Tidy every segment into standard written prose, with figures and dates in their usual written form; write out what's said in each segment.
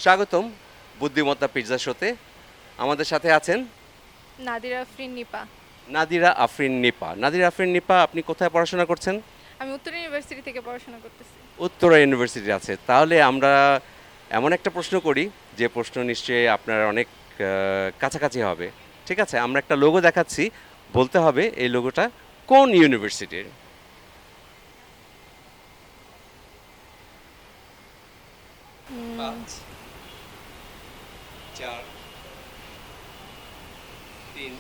স্বাগতম বুদ্ধিমত্তা পিৎজা শোতে। আমাদের সাথে আছেন নাদিরা আফরিন নিপা। নাদিরা আফরিন নিপা। নাদিরা আফরিন নিপা, আপনি কোথায় পড়াশোনা করছেন? আমি উত্তর ইউনিভার্সিটি থেকে পড়াশোনা করতেছি। উত্তরা ইউনিভার্সিটি আছে। তাহলে আমরা এমন একটা প্রশ্ন করি যে প্রশ্ন নিশ্চয়ই আপনার অনেক কাছাকাছি হবে। ঠিক আছে, আমরা একটা লোগো দেখাচ্ছি, বলতে হবে এই লোগোটা কোন ইউনিভার্সিটির। 5 4 3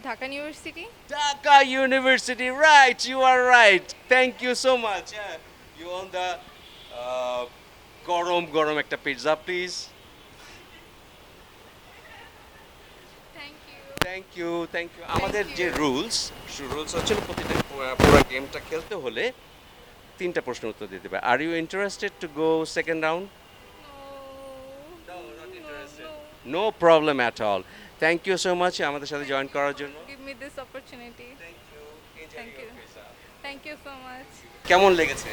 Dhaka university. Dhaka University, right? You are right. Thank you so much. Yeah. You want the uh, গরম গরম একটা pizza, please. Thank you. Thank you, thank you. আমাদের যে রুলস হচ্ছে প্রতিটা পুরো গেমটা খেলতে হলে তিনটা প্রশ্ন উত্তর দিতে হবে। Are you interested to go second round? No, not interested. No problem at all. Thank you so much আমাদের সাথে জয়েন করার জন্য। Give me this opportunity. Thank you. Thank you. Thank you so much. কেমন লেগেছে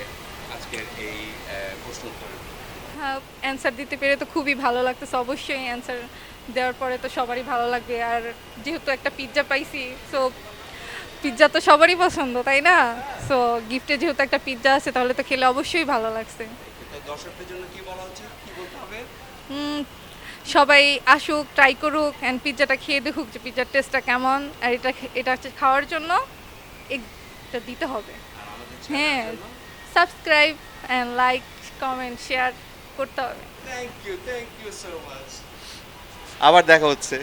আজকের এই প্রশ্ন উত্তর? হ্যাঁ, অ্যান্সার দিতে পেরে তো খুবই ভালো লাগতেছে। অবশ্যই অ্যান্সার দেওয়ার পরে তো সবারই ভালো লাগবে। আর যেহেতু একটা পিৎজা পাইছি, সো পিৎজা তো সবারই পছন্দ, তাই না? সো গিফটে যেহেতু একটা পিৎজা আছে, তাহলে তো খেলে অবশ্যই ভালো লাগছে। তো দর্শকদের জন্য কি বলা উচিত, কি বলতে হবে? হুম, সবাই আসুক, ট্রাই করুক অ্যান্ড পিৎজাটা খেয়ে দেখুক যে পিৎজার টেস্টটা কেমন। আর এটা হচ্ছে খাওয়ার জন্য এটা দিতে হবে। আর আমাদের হ্যাঁ, চ্যানেলের জন্য subscribe and like, comment, share করতে হবে। থ্যাংক ইউ সো মাচ। আবার দেখা হচ্ছে।